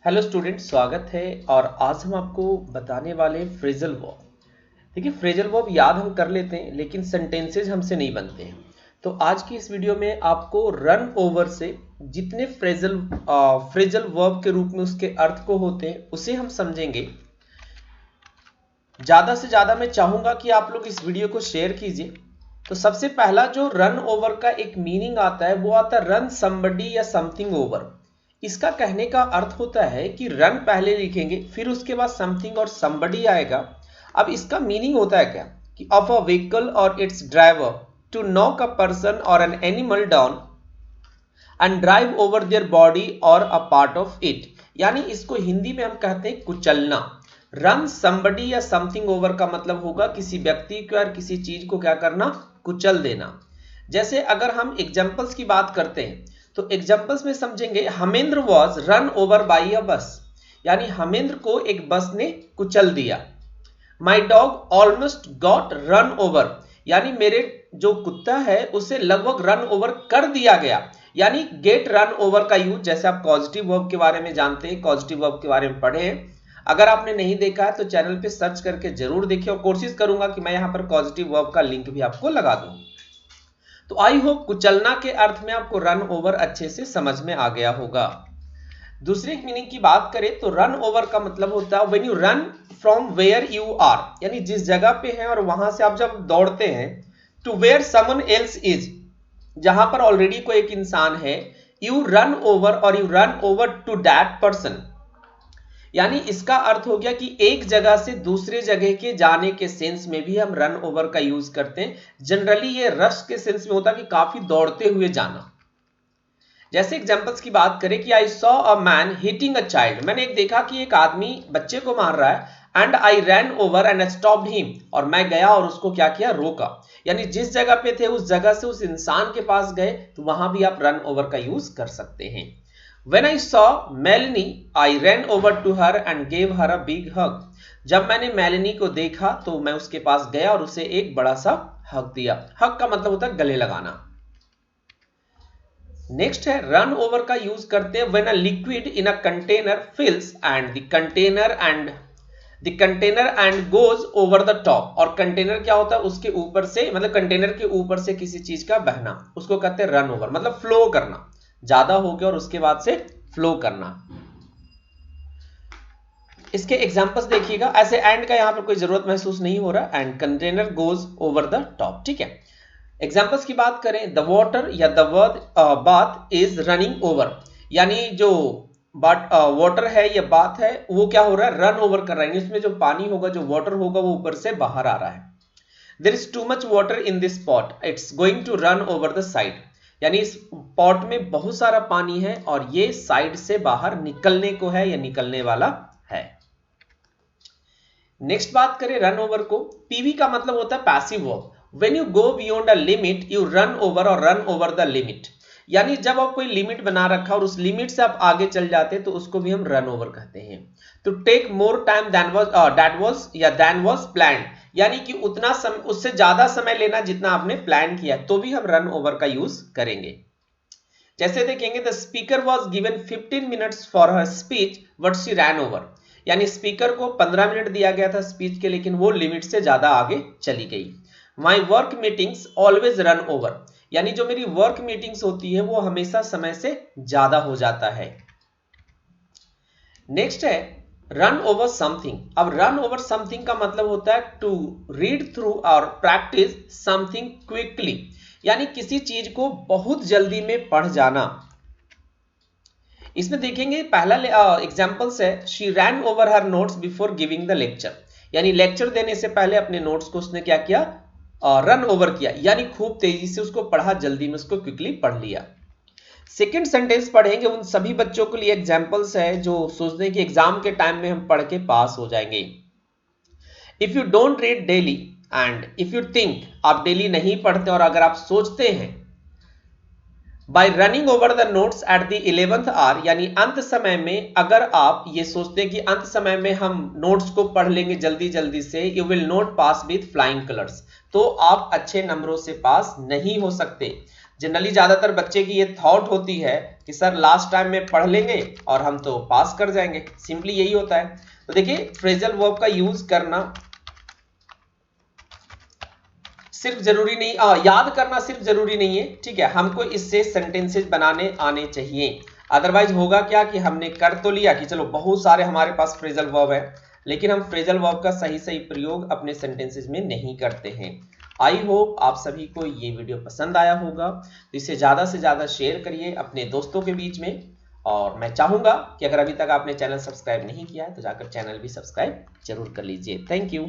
Hello student, स्वागत है। और आज हम आपको बताने वाले फ्रेजल वर्ब। देखिए, फ्रेजल वर्ब याद हम कर लेते हैं लेकिन सेंटेंसेज हमसे नहीं बनते हैं। तो आज की इस वीडियो में आपको रन ओवर से जितने फ्रेजल वर्ब के रूप में उसके अर्थ को होते हैं उसे हम समझेंगे। ज़्यादा से ज़्यादा मैं चाहूँगा कि आप लोग इस वीडियो को शेयर कीजिए। तो सबसे पहला जो रन ओवर का एक मीनिंग आता है वो आता है रन समबडी या समथिंग ओवर। इसका कहने का अर्थ होता है कि रन पहले लिखेंगे, फिर उसके बाद समथिंग और समबडी आएगा। अब इसका मीनिंग होता है क्या कि ऑफ अ व्हीकल और its driver to knock a person और an animal down and drive over their body और अ पार्ट ऑफ इट। यानी इसको हिंदी में हम कहते हैं कुचलना। रन समबडी या समथिंग ओवर का मतलब होगा किसी व्यक्ति को और किसी चीज को क्या करना, कुचल देना। जैसे अगर हम एग्जांपल्स की बात करते हैं तो एग्जांपल्स में समझेंगे Hamendra was run over by a bus, यानी हमेंद्र को एक बस ने कुचल दिया। My dog almost got run over, यानी मेरे जो कुत्ता है उसे लगभग रन ओवर कर दिया गया। यानी गेट रन ओवर का यूज, जैसे आप पॉजिटिव वर्ब के बारे में जानते हैं, पॉजिटिव वर्ब के बारे में पढ़े हैं। अगर आपने नहीं देखा है तो चैनल पे सर्च करके जरूर देखिए और कोशिश करूंगा कि मैं यहां पर पॉजिटिव वर्ब का लिंक भी आपको लगा दूं। तो आई होप कुचलना के अर्थ में आपको रन ओवर अच्छे से समझ में आ गया होगा। दूसरे मीनिंग की बात करें तो रन ओवर का मतलब होता है when you run from where you are, यानी जिस जगह पे हैं और वहां से आप जब दौड़ते हैं, to where someone else is, जहां पर ऑलरेडी कोई एक इंसान है, यू रन ओवर और you run over to that person. यानी इसका अर्थ हो गया कि एक जगह से दूसरे जगह के जाने के सेंस में भी हम रन ओवर का यूज करते हैं। जनरली ये रश के सेंस में होता है कि काफी दौड़ते हुए जाना। जैसे एग्जांपल्स की बात करें कि I saw a man hitting a child, मैंने एक देखा कि एक आदमी बच्चे को मार रहा है। And I rain over and stopped him, और मैं गया और उसको क्या किया, रोका। यानी जिस जगह पे थे उस जगह से उस इंसान के पास गए, तो वहां भी आप रन ओवर का यूज कर सकते हैं। When I saw Melanie, I ran over to her and gave her a big hug. जब मैंने मेलेनी को देखा तो मैं उसके पास गया और उसे एक बड़ा सा हग दिया। हग का मतलब होता है गले लगाना। नेक्स्ट है रन ओवर का यूज करते हैं when a liquid in a container fills and the container and goes over the top. और कंटेनर क्या होता है, उसके ऊपर से, मतलब कंटेनर के ऊपर से किसी चीज का बहना, उसको कहते हैं रन ओवर, मतलब फ्लो करना, ज्यादा हो गया और उसके बाद से फ्लो करना। इसके एग्जांपल्स देखिएगा। ऐसे एंड का यहां पर कोई जरूरत महसूस नहीं हो रहा। And container goes over the top, ठीक है। एग्जांपल्स की बात करें, द वाटर या the bath is running over, यानी जो वाटर है या बाथ है वो क्या हो रहा है, रन ओवर कर रहा है। इसमें जो पानी होगा, जो वाटर होगा, वो ऊपर से बाहर आ रहा है। There is too much water in this pot, it's going to run over the side, यानी इस पॉट में बहुत सारा पानी है और ये साइड से बाहर निकलने को है या निकलने वाला है। नेक्स्ट बात करें रन ओवर को, पीवी का मतलब होता है passive verb. When you go beyond a limit you run over और रन ओवर द लिमिट, यानी जब आप कोई लिमिट बना रखा और उस लिमिट से आप आगे चल जाते तो उसको भी हम रन ओवर कहते हैं। तो take more time that was planned, यानी कि उतना समय, उससे ज्यादा समय लेना जितना आपने प्लान किया, तो भी हम रन ओवर का यूज करेंगे। जैसे देखेंगे the speaker was given 15 minutes for her speech but she rain over, यानी स्पीकर को 15 मिनट दिया गया था स्पीच के, लेकिन वो लिमिट से ज्यादा आगे चली गई। My work meetings always run over, यानी जो मेरी वर्क मीटिंग्स होती है वो हमेशा समय से ज्यादा हो जाता है। नेक्स्ट है रन ओवर समथिंग। अब रन ओवर समथिंग का मतलब होता है टू रीड थ्रू और प्रैक्टिस समथिंग क्विकली, यानी किसी चीज को बहुत जल्दी में पढ़ जाना। इसमें देखेंगे पहला एग्जांपल्स है, she rain over her notes before giving the lecture, यानी लेक्चर देने से पहले अपने नोट्स को उसने क्या किया, रन ओवर किया, यानी खूब तेजी से उसको पढ़ा, जल्दी में उसको क्विकली पढ़ लिया। सेकेंड सेंटेंस पढ़ेंगे उन सभी बच्चों के लिए एग्जाम्पल्स है जो सोचते हैं कि एग्जाम के टाइम में हम पढ़ के पास हो जाएंगे। If you don't read daily and if you think, आप डेली नहीं पढ़ते और अगर आप सोचते हैं, by running over the notes at the 11th hour, यानी अंत समय में अगर आप ये सोचते हैं कि अंत समय में हम नोट्स को पढ़ लेंगे जल्दी जल्दी से, you will not pass with flying colours, तो आप अच्छे नंबरों से पास नहीं हो सकते। जनरली ज्यादातर बच्चे की ये थॉट होती है कि सर लास्ट टाइम में पढ़ लेंगे और हम तो पास कर जाएंगे, सिंपली यही होता है। तो देखिए फ्रेजल वर्ब का यूज करना सिर्फ जरूरी नहीं, याद करना सिर्फ जरूरी नहीं है, ठीक है, हमको इससे सेंटेंसेस बनाने आने चाहिए। अदरवाइज होगा क्या कि हमने कर तो लिया कि चलो बहुत सारे हमारे पास फ्रेजल वर्ब है, लेकिन हम फ्रेजल वर्ब का सही सही प्रयोग अपने सेंटेंसेस में नहीं करते हैं। आई होप आप सभी को ये वीडियो पसंद आया होगा, तो इसे ज्यादा से ज्यादा शेयर करिए अपने दोस्तों के बीच में। और मैं चाहूंगा कि अगर अभी तक आपने चैनल सब्सक्राइब नहीं किया है तो जाकर चैनल भी सब्सक्राइब जरूर कर लीजिए। Thank you.